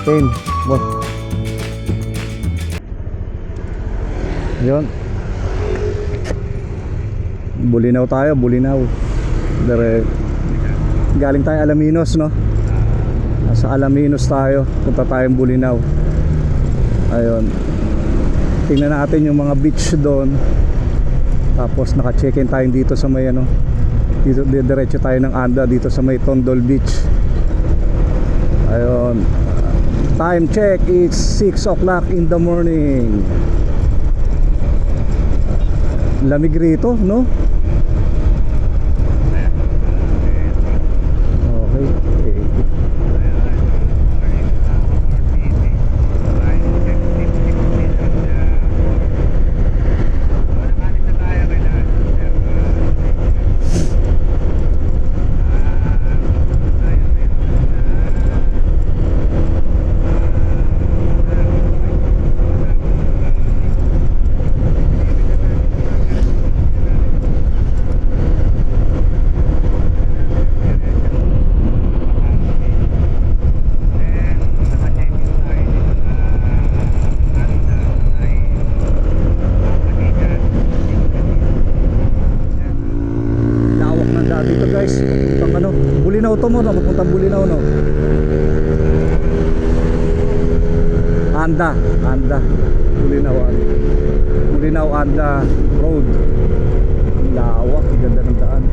natin. Yun. Bulinaw tayo, Bulinaw. Galing tayo Alaminos, no? Sa Alaminos tayo, punta tayong Bulinaw. Ayun. Tingnan natin yung mga beach doon. Tapos naka-check-in tayo dito sa may ano. Dito diretso tayo ng Anda dito sa may Tondol Beach. Ayun. Time check, it's 6 o'clock in the morning. Lamig rito, no? Bulinaw to mo, no? Papuntang Bulinaw, no? Anda Bulinaw, Bulinaw, Anda Road. Lawak, ganda ng daan.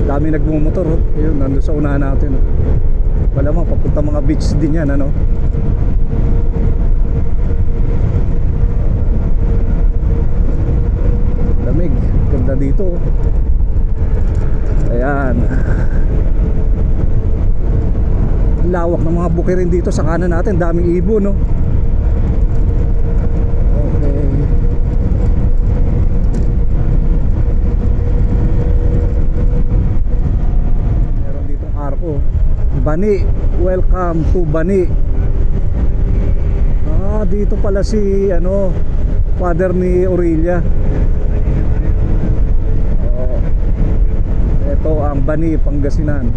Dami nagmumotor, oh. Ayun, nandun sa unahan natin, oh. Wala mo, papunta mga beach din yan, ano? Lamig, ganda dito, oh. Ayan. Lawak ng mga bukirin dito sa kanan natin, daming ibon, no? Okay. Meron ditong arko. Bani, welcome to Bani. Dito pala si ano, father ni Aurelia. Ito ang Bani, Pangasinan.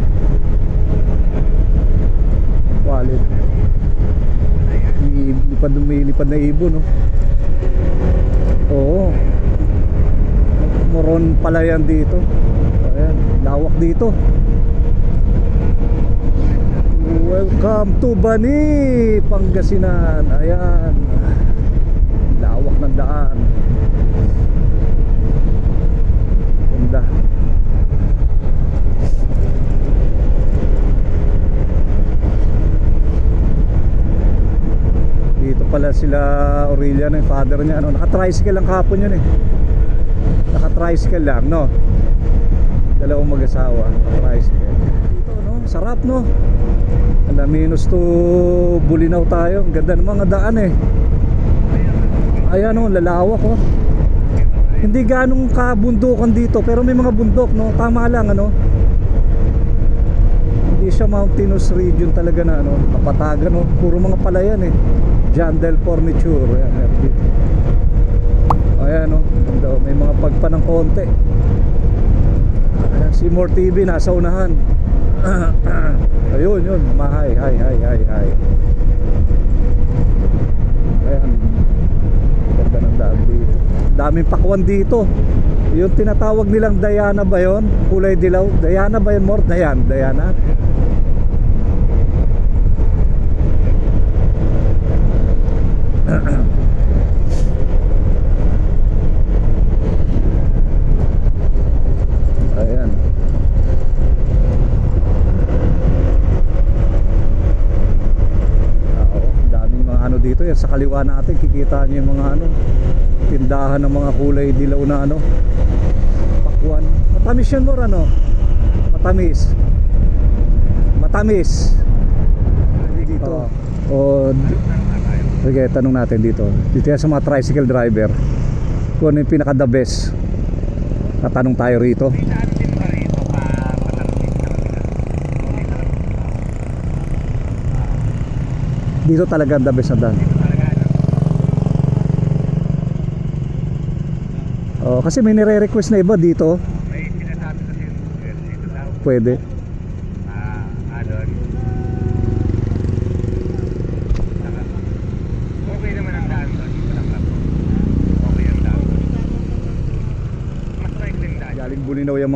Wallet. Lumilipad na ibon, no? Oo. Moron pala yan dito. Ayan, lawak dito. Welcome to Bani, Pangasinan. Ayan. Lawak ng daan. Ganda. Pala sila Aurelia, no, yung father niya, ano, naka-tricycle lang kahapon yun, eh. Naka-tricycle lang, no. Dalawang mag-asawa, naka-tricycle. Dito, no, sarap, no. Alaminos to Bulinaw tayo. Ang ganda ng mga daan, eh. Ayan, no, lalawak, oh. Hindi ganong kabundukan dito, pero may mga bundok, no. Tama lang, ano. Hindi siya mountainous region talaga na, ano, kapatagan, no. Puro mga palayan, eh. Jandel Furniture. Ayan, ayan, no? May mga pagpa ng konti. Ayan, si More TV nasa unahan. Ayun, yun, mahay, hay. Ayan, ganda ng daan dito. Daming pakwan dito. Yung tinatawag nilang Diana ba yun? Kulay dilaw. Diana ba yun, More? Diana. Ayan. Daming mga ano dito. Yan sa kaliwa natin, kikita niyo yung mga ano, tindahan ng mga kulay dilaw na ano, pakwan. Matamis yan, More, ano? Matamis dito. Sige, tanong natin dito. Dito yan sa mga tricycle driver, kung ano yung pinaka the best. Tatanong tayo rito. Dito talaga the best na daan. Oh, kasi may nire-request na iba dito. May sinasabi kasi dito daw. Pwede.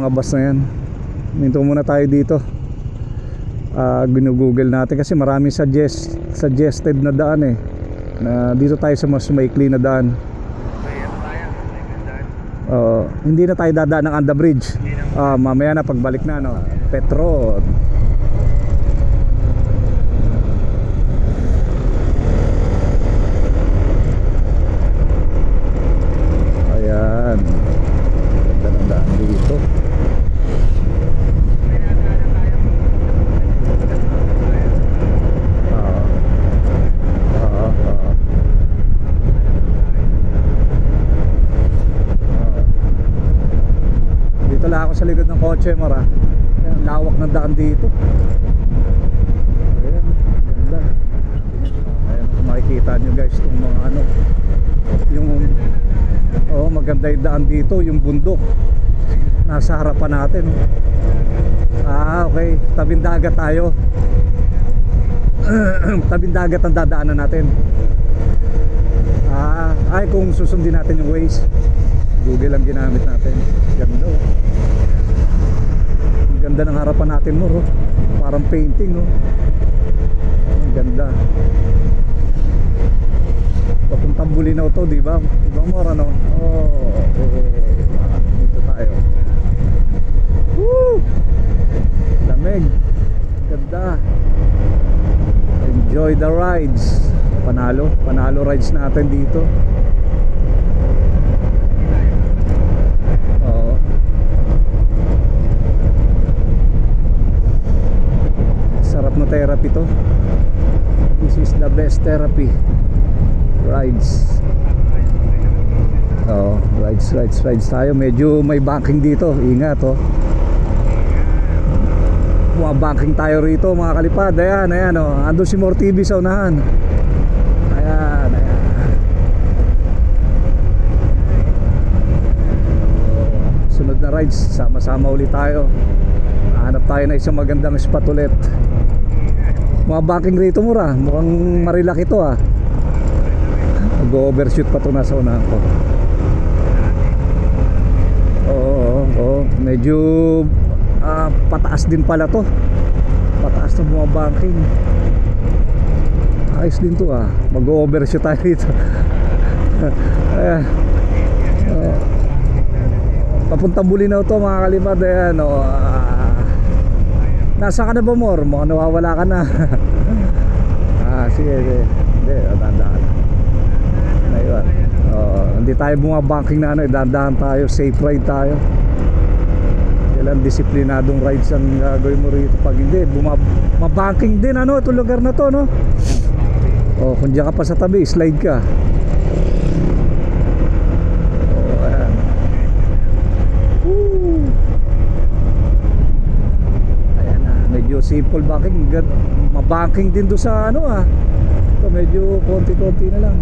mga bus na yan. Minto muna tayo dito. Ginugoogle natin kasi maraming suggested na daan eh, na dito tayo sa mas maikli na daan. Hindi na tayo dadaan ng under bridge. Mamaya na pagbalik na, no? Petro. Ayan, ganda ng daan dito. Dito lang ako sa likod ng kotse, Mara. Ayan, lawak ng daan dito. Ayan, ganda. Ayan, kung makikita nyo guys itong mga ano, yung maganda yung daan dito, yung bundok nasa harapan natin. Okay, tabing dagat tayo. Tabing dagat ang dadaanan natin. Ay, kung susundin natin yung Waze, Google ang ginamit natin. Ganda oh. Ang ganda ng harapan natin mo, oh. Parang painting, oh. Ang ganda. Papuntang Bulinaw to, di ba? Ibang mora, no? Dito tayo. Woo! Lamig. Ganda. Enjoy the rides. Panalo rides natin dito. Sarap na therapy to. This is the best therapy. Rides. Rides tayo. Medyo may banking dito. Ingat, oh. Banking tayo rito, mga kalipad. Ayan, oh. Ando si More TV sa unahan. Ayan. Sunod na rides, sama-sama ulit tayo. Hanap tayo na isang magandang spot ulit. Mga banking rito, Mura. Mukhang marilaki to, ah. Mag-overshoot pa to nasa unahan ko. Medyo pataas din pala to. Pataas ng mga banking. Ayos din to, ah. Mag-overshoot tayo dito. Papuntang Bulinaw to, mga kalipad. Ayan, oh. Nasa ka na ba, Mor? Mukhang nawawala ka na. Sige. Hindi, dahan-dahan. Ayun. Hindi tayo bumabanking na ano, dahan-dahan tayo, safe ride tayo. Kailan disiplinadong rides ang gagawin mo rito. Pag hindi, mabanking din ano, itong lugar na to, no? Kung diyan ka pa sa tabi, slide ka. Ayan. Woo! Ayan na, medyo simple banking. Mabanking din do sa ano, ah. Ito medyo konti-konti na lang.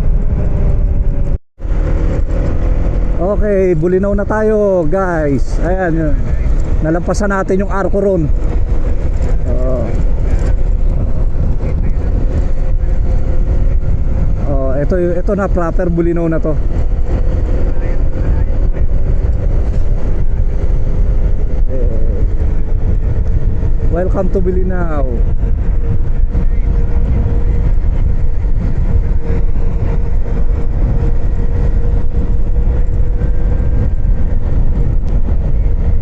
Okay, Bulinaw na tayo, guys. Ayan yun. Nalampasan natin yung Arco Ron. Ito na, proper Bulinaw na to. Welcome to Bulinaw.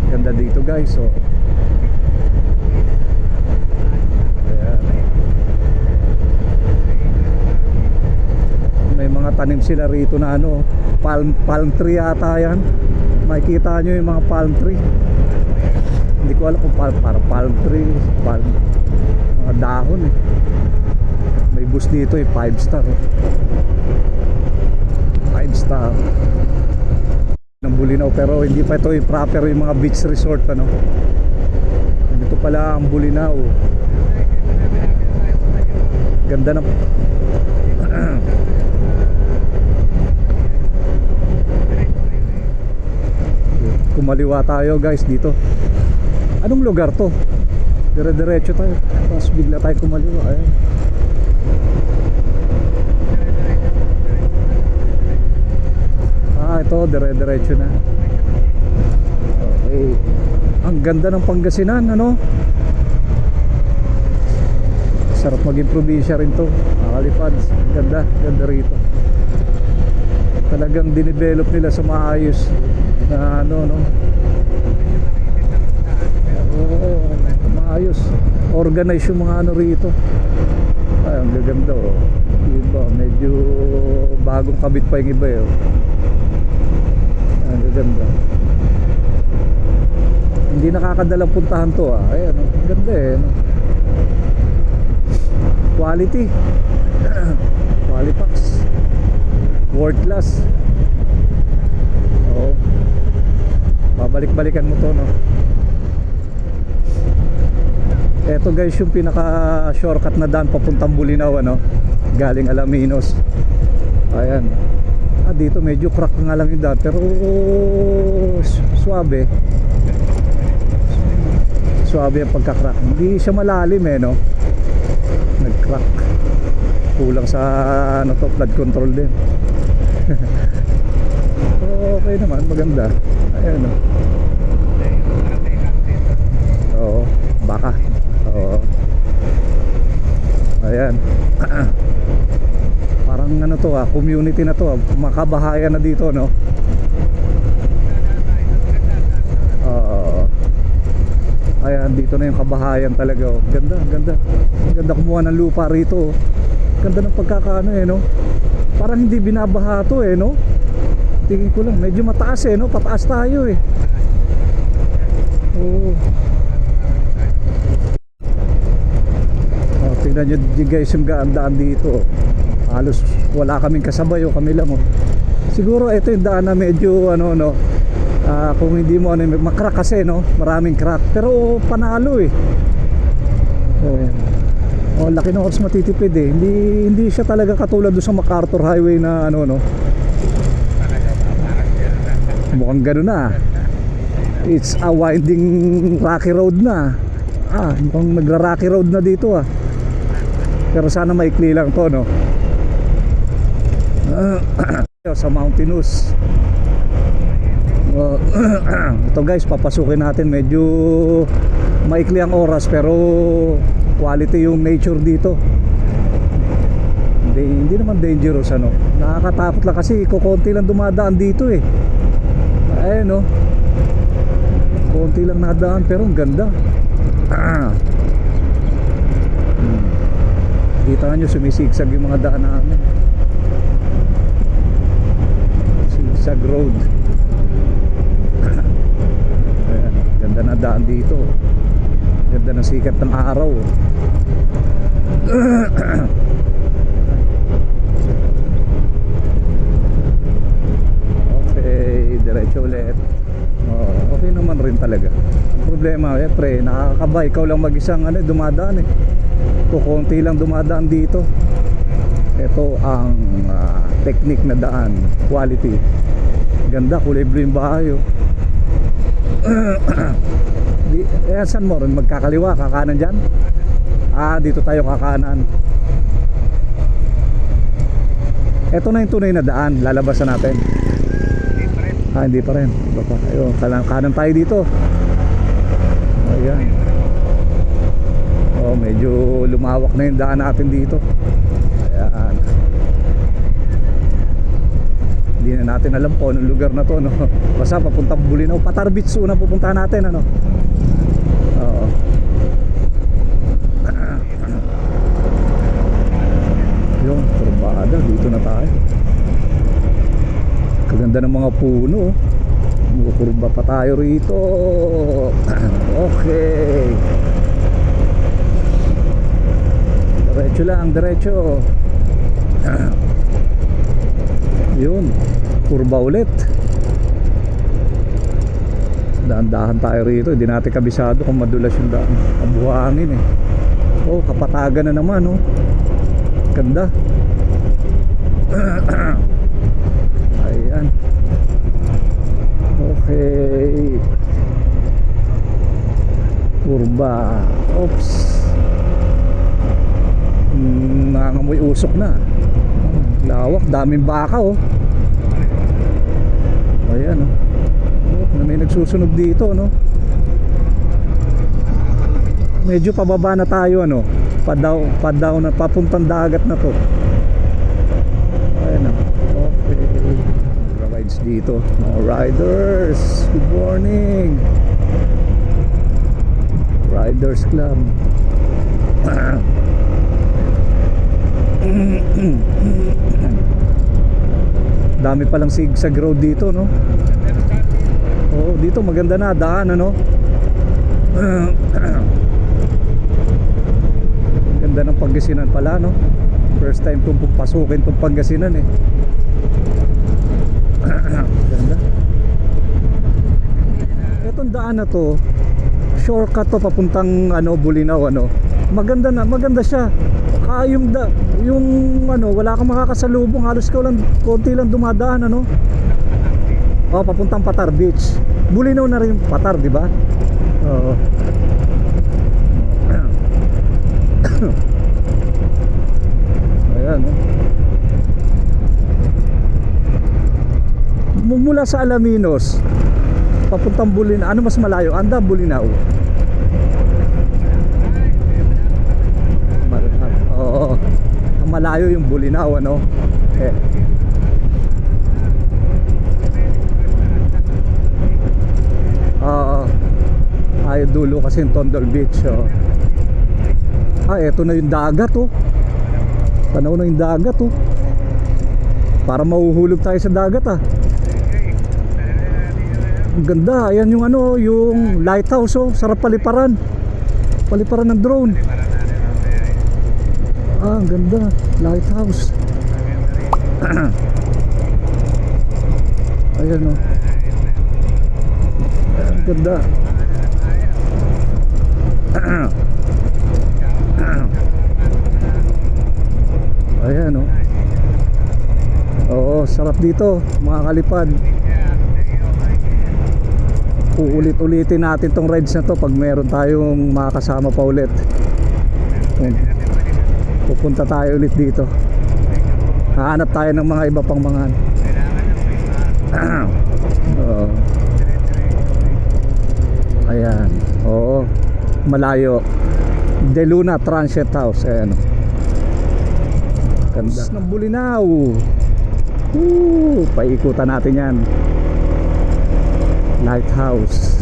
Ganda dito, guys. So ayan. May mga tanim sila rito na ano, palm tree yata yan. Makikita nyo yung mga palm tree. Hindi ko alam kung para palm tree, mga dahon eh. May bus dito eh, 5 star eh. 5 star ng Bulinaw, pero hindi pa ito yung proper yung mga beach resort, ano. Ito pala ang Bulinaw. Ganda na. Kumaliwa tayo, guys, dito. Anong lugar to? Dire-diretso tayo, tapos bigla tayo kumaliwa. Ayan. Ito dire-diretso na. Okay. Ang ganda ng Pangasinan, ano? Sarap maging probinsya rin to, nakalipad. Ganda, ganda rito. Talagang dinevelop nila sa maayos na ano, no? Oo, maayos. Organize yung mga ano rito. Ay, ang gaganda, oh. Iba, medyo bagong kabit pa yung iba, eh, oh. Ang gaganda. Hindi nakakadalang puntahan to, ah. Ayan, oh. Ang ganda, eh, no? Quality. Qualipax. World class. Oo. Babalik-balikan mo to, no? Eto guys, yung pinaka shortcut na daan papuntang Bulinaw, ano? Galing Alaminos. Ayan. Dito medyo crack nga lang yung daan, pero suabe. Suabe ang pagka-crack. Hindi siya malalim, eh, no? Nag-crack. Kulang sa ano to, flood control din. Okay naman, maganda. Ayan, no? Oo, baka. Oo. Ayan. Parang ano to, community na to, makabahayan na dito, no? Oo. Ayan, dito na yung kabahayan talaga, oh. Ganda, ganda. Ganda kumuha ng lupa rito, oh. Ganda ng pagkakaano, eh, no? Parang hindi binabaha to, eh, no? Tingin ko lang, medyo mataas, eh, no? Pataas tayo, eh. Oo. Oh, tingnan nyo guys yung daan dito, oh. Halos wala kaming kasabay, oh. Kami lang, oh. Siguro ito yung daan na medyo ano, no? Kung hindi mo ano, makrak kasi, no? Maraming crack, pero panalo, eh. Oh, laki ng oras matitipid, eh. Hindi siya talaga katulad doon sa MacArthur Highway na ano, no? Mukhang gano'n na. It's a winding rocky road na. Mukhang nagra-rocky road na dito, ah. Pero sana maikli lang to, no? Sa Mountainous. Ito guys, papasukin natin. Medyo maikli ang oras, pero quality yung nature dito. Hindi naman dangerous, ano. Nakakatakot lang kasi kukunti lang dumadaan dito, eh. Ayan, no? Konti lang nadaan, pero ang ganda. Kita nyo, sumisigsag yung mga daan namin. Sigsag road. Ayan, ganda na daan dito. Ganda ng sikat ng araw. Okay, diretso ulit. Okay naman rin talaga. Ang problema, pre, nakakaba. Ikaw lang mag-isang ano, dumadaan, eh. Kukunti lang dumadaan dito. Ito ang technique na daan. Quality. Ganda, kulay blue yung bahay, oh. Saan mo rin magkakaliwa? Kakanan dyan? Dito tayo kakanan. Ito na yung tunay na daan. Lalabasan natin. Hindi pa rin. Ayun, kanan tayo dito. Ayan. Medyo lumawak na yung daan natin dito. Ayan. Hindi na natin alam po anong lugar na to, no? Basta papuntang Bulinaw. Patarbits una pupuntahan natin, ano? Oo. Yun, turbada. Dito na tayo. Kaganda ng mga puno. Mukurba pa tayo rito. Okay. Diretso lang, diretso. Yun, kurba ulit. Dahan-dahan tayo rito. Hindi natin kabisado kung madulas yung daan. Mabuhangin, eh. Kapatagan na naman, oh. Ganda. Ayan. Okay. Kurba. Oops. Nangangamoy usok na. Lawak, daming baka, oh. Ayan, oh. May nagsusunog dito, no? medyo pababa na tayo, ano, padaw na, papuntang dagat na to. Ayan na. Okay, rides dito, mga riders. Good morning, Riders Club. Dami palang zigzag road dito, no? Oh, dito maganda na daan, ano? Ganda ng Pangasinan pala, no? First time kong pupasukin tong Pangasinan, eh. Ganda. Etong daan na to, shortcut to papuntang ano, Bulinaw, ano. Maganda na, maganda siya. Yung ano, wala kang makakasalubong, halos konti lang dumadaan, ano. Oh, papuntang Patar Beach. Bulinaw na rin Patar, di ba? Oo. Ayan, oh. Mula sa Alaminos papuntang Bulinaw, ano mas malayo? Anda, Bulinaw. Oo. Ang malayo yung Bulinaw, ano? Eh. Ay, dulo kasi yung Tondo Beach, oh. Eto na yung dagat, oh. Tanaw na yung dagat, oh. Para mahuhulog tayo sa dagat, ah. Ang ganda. Ayan yung ano, yung lighthouse, oh. Sarap paliparan. Paliparan ng drone. Ang ganda. Lighthouse. Ayan, oh. Ang ganda. Ayan, oh. Oo, sarap dito mga kalipad. Uulit-ulitin natin tong rides na to pag meron tayong makakasama pa ulit. Pupunta tayo ulit dito. Hahanap tayo ng mga iba pang mga ayan, oo, malayo. De Luna Transient House. Ayan, ganda ng Bulinaw. Paikutan natin yan. Lighthouse.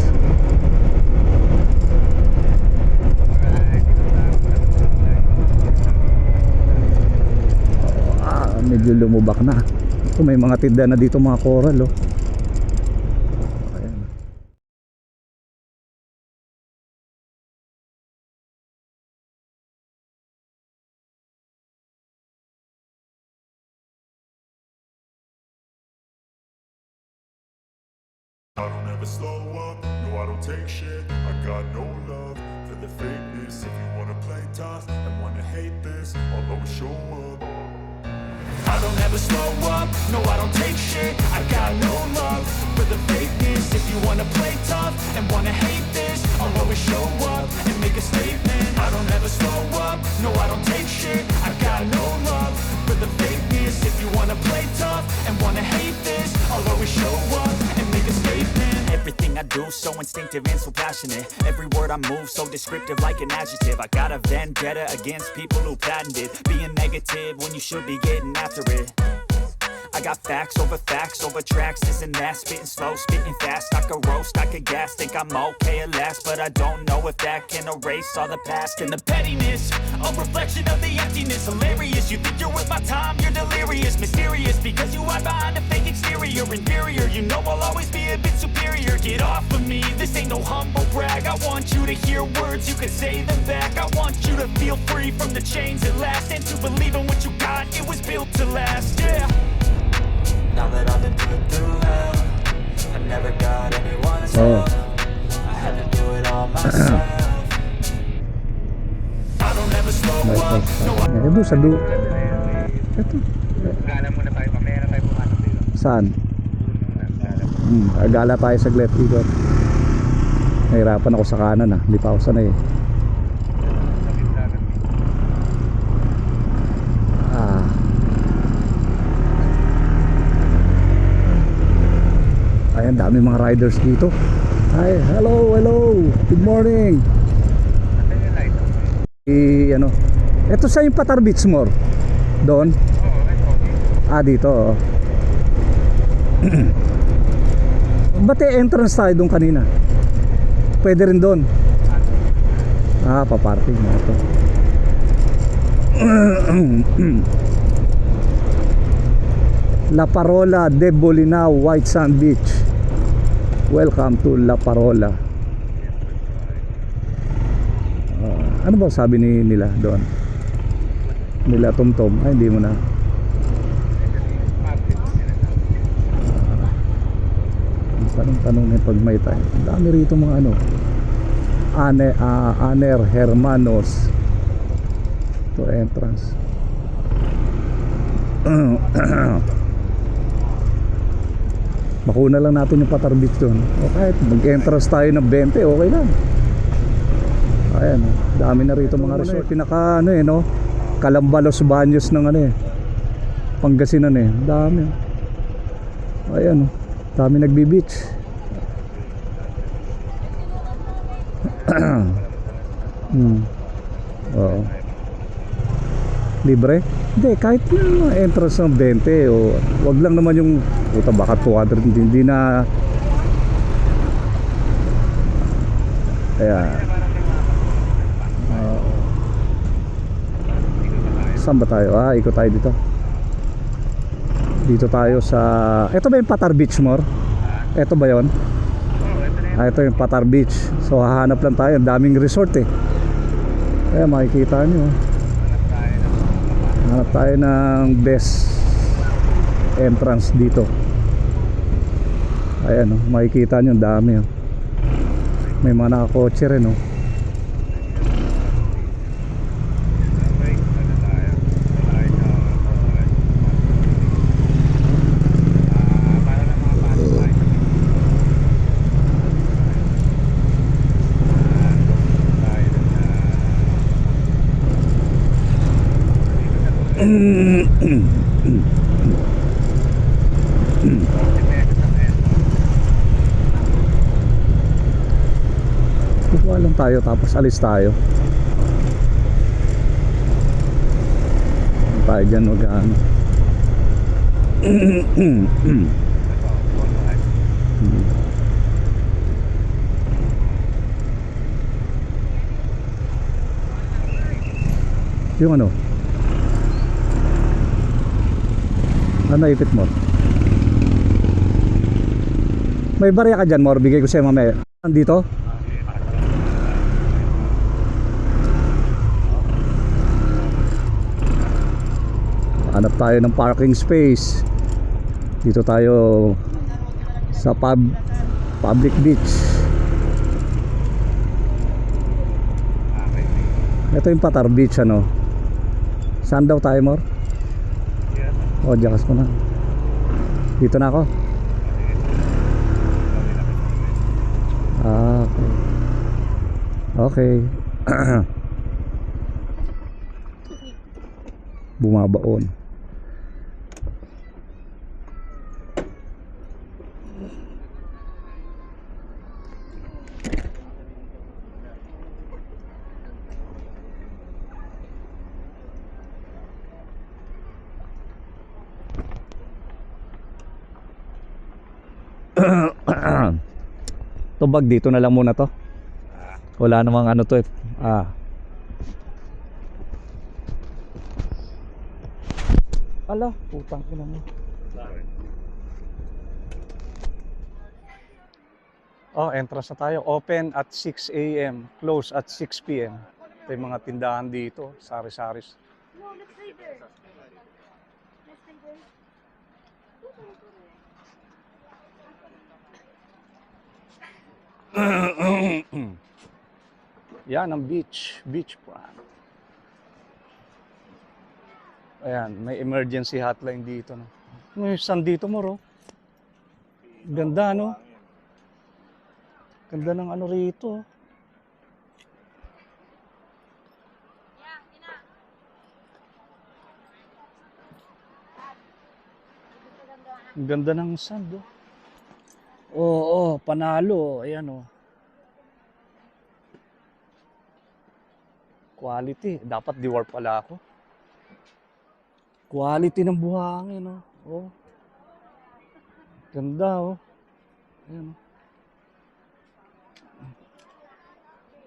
Medyo lumubak na. May mga tinda na dito, mga coral, oh. I don't ever slow up, no I don't take shit. I got no love for the fakeness. If you wanna play tough and wanna hate this, I'll always show up. I don't ever slow up, no I don't take shit. I got no love for the fakeness. If you wanna play tough and wanna hate this, I'll always show up and make a statement. I don't ever slow up, no I don't take shit. I got no love for the fakeness. If you wanna play tough and wanna hate this, I'll always show up and make a statement. Everything I do so instinctive and so passionate. Every word I move so descriptive like an adjective. I got a vendetta against people who patented being negative when you should be getting after it. I got facts over tracks, this and that. Spitting slow, spitting fast. I could roast, I could gas. Think I'm okay at last, but I don't know if that can erase all the past. And the pettiness, a reflection of the emptiness. Hilarious, you think you're worth my time, you're delirious. Mysterious, because you hide behind a fake exterior. Inferior, you know I'll always be a bit superior. Get off of me, this ain't no humble brag. I want you to hear words, you can say them back. I want you to feel free from the chains at last, and to believe in what you got, it was built to last, yeah. Now that I've been put through hell, I never got anyone's help. I had to do it all myself. I don't ever slow up. No, Ito sa do. Ito. Gala muna tayo, mamaya na tayo pumasok dito. Saan? Gala. Gala tayo saglit dito. Nahirapan ako sa kanan, ah. Hindi pa ako sanay. Ayan, dami mga riders dito. Hi, hello, good morning. Asan yung light? Ano. Ito sa yung Patar Beachmore. Doon. Oo, ito. Dito. Oh. Ba't entrance tayo doon kanina? Pwede rin doon. Paparking na ito. La Parola de Bolinao, White Sand Beach. Welcome to La Parola. Ano ba sabi nila doon? Nila Tomtom. Ay, hindi mo na. Tanong na pag may time. Ang dami rito mga ano. Aner Hermanos. Ito entrance. Makuna lang natin yung Patar Beach doon. O kahit mag-entrance tayo ng 20, okay lang. Ayan, dami na rito mga resort. Pinaka ano no? Calambalos Baños ng ano Pangasinan Dami. Ayan, dami nagbi-beach. Oo. Libre? Hindi, kahit yung entrance ng 20 o wag lang naman yung puta baka 200 hindi na. Ayan. Saan ba tayo? Ikot tayo dito. Dito tayo sa... Ito ba yung Patar Beachmore? Ito ba yun? Ito yung Patar Beach. So hahanap lang tayo. Ang daming resort Ayan, makikita nyo. Hanap tayo ng best entrance dito. Ayan, makikita nyo. Ang dami. May mga nakakotse rin. Kukuha lang tayo tapos alis tayo. Tayo dyan mag-ano. Yung ano? Ano ipit mo? May barya ka dyan, Mor. Bigay ko sa'yo mamaya. Dito? Hanap tayo ng parking space. Dito tayo sa public beach. Ito yung Patar Beach ano. Saan daw tayo, Mor? Jakas ko na. Dito na ako. Okay. Bumabaon. Tubag dito na lang muna to. Wala namang ano to Ala, putang ina mo. Entrance na tayo. Open at 6 AM, close at 6 PM. Ito yung mga tindahan dito, sari-saris. No, let's stay there. Let's stay there. Yan ang beachfront. Ayan, may emergency hotline dito. May sun dito mo, Ro. Ganda, no? Ganda ng ano rito. Ang ganda ng sand, Oo, panalo. Ayan, Quality. Dapat dewar pala ako. Quality ng buhangin, oh. Oh. Ganda, oh. Ayan, oh.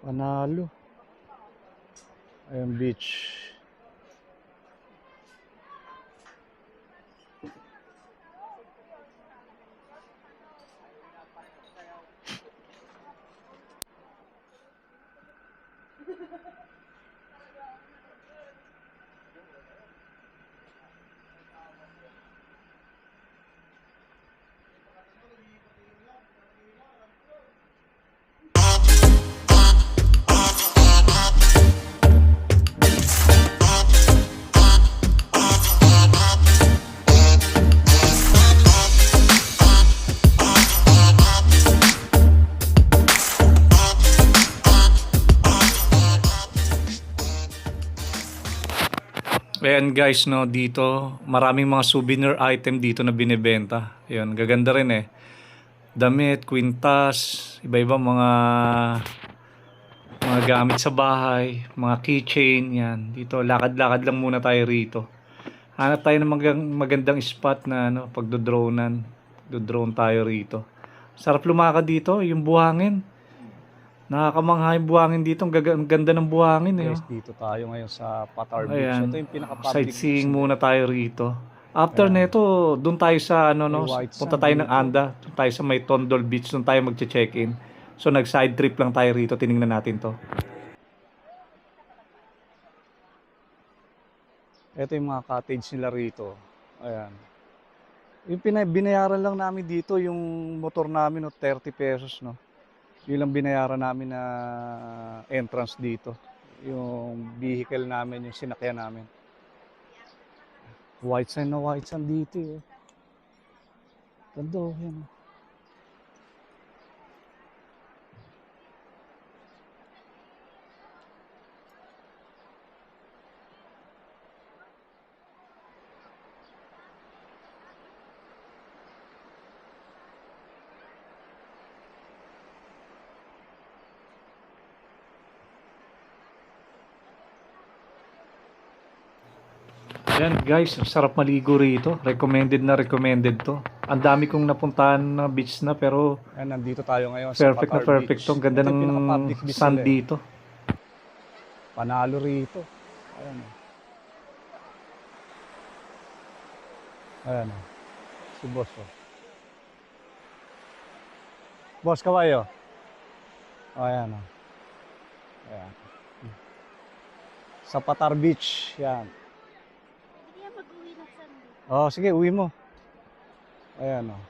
Panalo. Ayan, beach. Ayan guys, no, dito maraming mga souvenir item dito na binebenta. Ayun, gaganda rin eh. Damit, kwintas, iba-iba mga gamit sa bahay, mga keychain, yan. Dito, lakad-lakad lang muna tayo rito. Hanap tayo ng magandang spot na ano, pagdodronean. Do-drone tayo rito. Sarap lumakad dito, yung buhangin. Nakakamangha yung buhangin dito. Ang ganda ng buhangin eh. Guys, dito tayo ngayon sa Patar Beach. Ayan. Ito yung pinaka-public Sightseeing beach. muna tayo rito. After neto, doon tayo sa ano no, May white punta sand tayo ng dito. Anda, doon tayo sa may Tondol Beach, doon tayo magche-check-in. So nag-side trip lang tayo rito, tiningnan natin 'to. Ito yung mga cottage nila rito. Ayan. Yung binayaran lang namin dito, yung motor namin, no, 30 pesos, no. Yun lang binayaran namin na entrance dito. Yung vehicle namin, yung sinakyan namin. White sand na white sand dito, eh. Ganda, oh, yan. Ayan guys, sarap maligo rito. Recommended na recommended 'to. Ang dami kong napuntahan na beach na pero Ayan, nandito tayo ngayon sa perfect na Patar perfect Beach. 'to. Ang ganda Ito yung ng pinaka-public beach sand nila, eh. dito. Panalo rito. Ayan. Ayan. Si boss, oh. Boss, kawayo. Oh, ayan, oh. Ayan. Sa Patar Beach. Yan. Hindi yan mag-uwi ng Sunday. Oh, sige, uwi mo. Ayan, oh.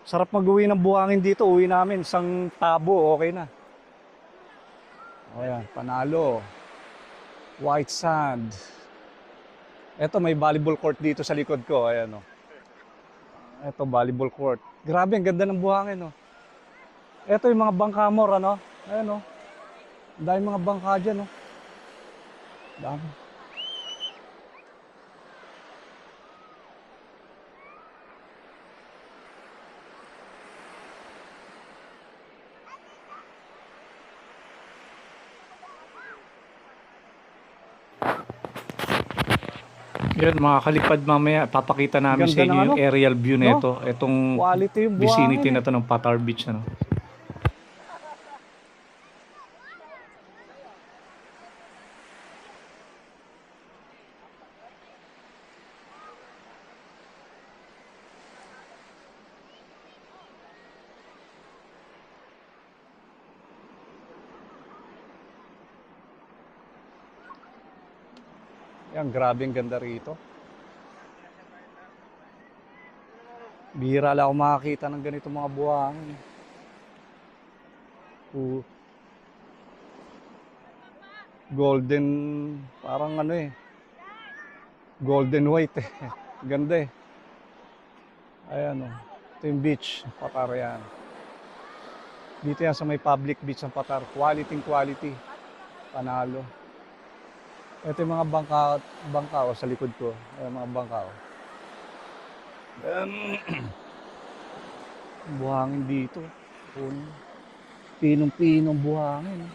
Sarap mag-uwi ng buhangin dito. Uwi namin. Isang tabo, okay na. Oh, ayan. Panalo. White sand. Eto, may volleyball court dito sa likod ko. Ayan, oh. Eto, volleyball court. Grabe, ang ganda ng buhangin, oh. Eto yung mga bangka mo, ano? Ayan, oh. Dahil mga bangka dyan, oh. Dami. Yan, mga kalipad mamaya, papakita namin Ganda sa inyo ng yung ano? aerial view No? nito. Itong Quality yung buhangin, vicinity eh. na to ng Patar Beach, ano. Yan, grabe ang ganda rito. Bihira lang ako makakita ng ganito mga buhangin. Golden, parang ano eh. Golden white eh. Ganda eh. Ayan oh. Ito yung beach, Patar yan. Dito yan sa may public beach ng Patar. Quality. Panalo. Ito yung mga bangka oh, sa likod ko. Ayan mga bangka oh. Buhangin dito. Pinong-pinong buhangin.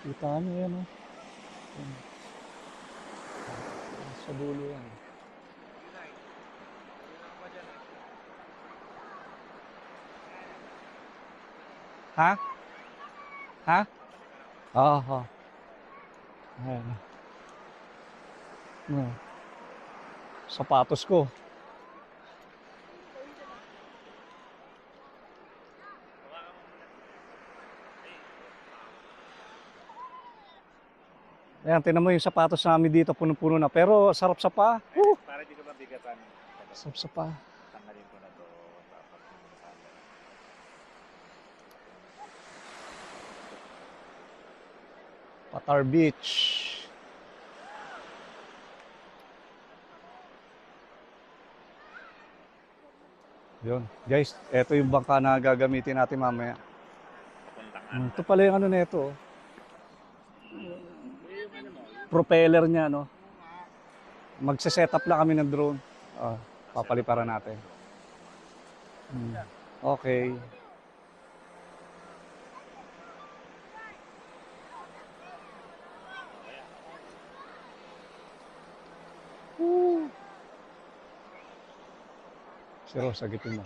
Kita nyo yan oh. Sa dulo yan. Ha? Ha? Oo. Ayan. No. Sapatos ko. Ayan, tinan mo yung sapatos namin dito, punong-puno na. Pero sarap sa paa. Para di ka mabigatan. Sarap sa paa. Tanggalin ko na to. Tapos yung sandal. Patar Beach. Yun. Guys, eto yung bangka na gagamitin natin mamaya. Ito pala yung ano nito. Oh. Propeller niya, no? Magse-setup lang kami ng drone. Papaliparan natin. Okay. Si Rose, sagitin mo.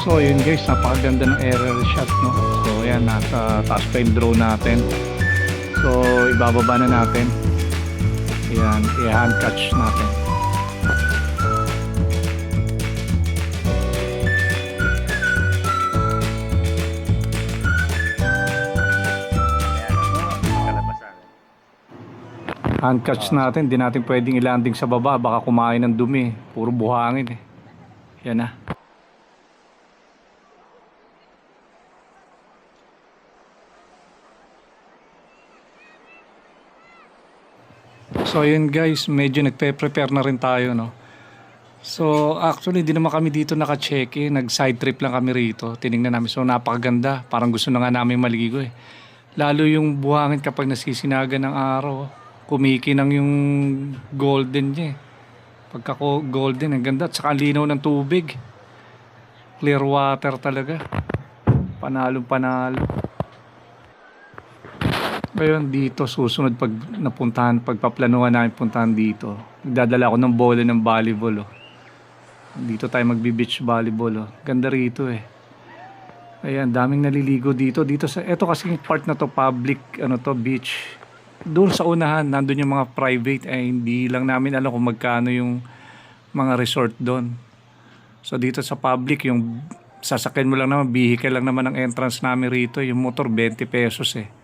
So yun guys, napakaganda ng aerial shot, no? So ayan, nasa taas pa yung drone natin. So ibababa na natin. Ayan, i-hand catch natin. Kalabasan. Hand catch natin, di natin pwedeng ilanding sa baba, baka kumain ng dumi. Puro buhangin eh. Yan na. So yun guys, medyo nagpe-prepare na rin tayo, no. So actually hindi naman kami dito naka-check-in, nag-side trip lang kami rito. Tiningnan namin, so napakaganda, parang gusto na nga namin maligo eh. Lalo yung buhangin kapag nasisinaga ng araw, kumikinang yung golden niya eh. Pagka golden, ang ganda, at saka ang linaw ng tubig. Clear water talaga. Panalong panalo. Ngayon dito susunod pag napuntahan, pagpaplanuhan namin puntahan dito. Nagdadala ako ng bola ng volleyball. Oh. Dito tayo magbi-beach volleyball. Oh. Ganda rito eh. Ayan, daming naliligo dito. Dito sa eto kasi part na to public ano to beach. Doon sa unahan nandoon yung mga private eh hindi lang namin alam kung magkano yung mga resort doon. So dito sa public yung sasakyan mo lang naman, vehicle lang naman ang entrance namin rito. Yung motor 20 pesos eh.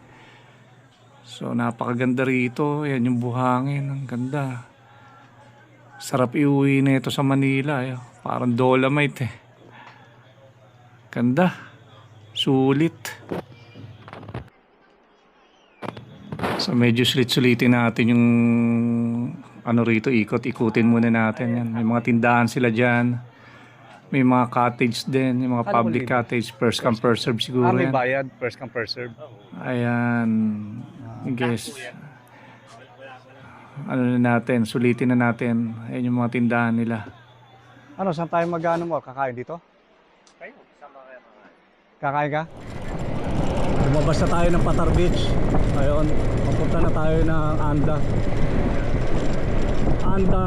So napakaganda rito. Ayan yung buhangin. Ang ganda. Sarap iuwi na ito sa Manila. Eh. Parang Dolomite eh. Ganda. Sulit. So medyo sulit-sulitin natin yung ano rito. Ikot-ikutin muna natin. Yan. May mga tindahan sila dyan. May mga cottage din. Yung mga public cottage. First come first serve siguro yan. bayad, first come first serve. Ayan. Guys. Ano na natin, sulitin na natin. Ayan yung mga tindahan nila. Ano, saan tayo mag-ano mo? Kakain dito? Kayo, sama kayo mga. Kakain ka? Lumabas na tayo ng Patar Beach. Ngayon, papunta na tayo ng Anda. Anda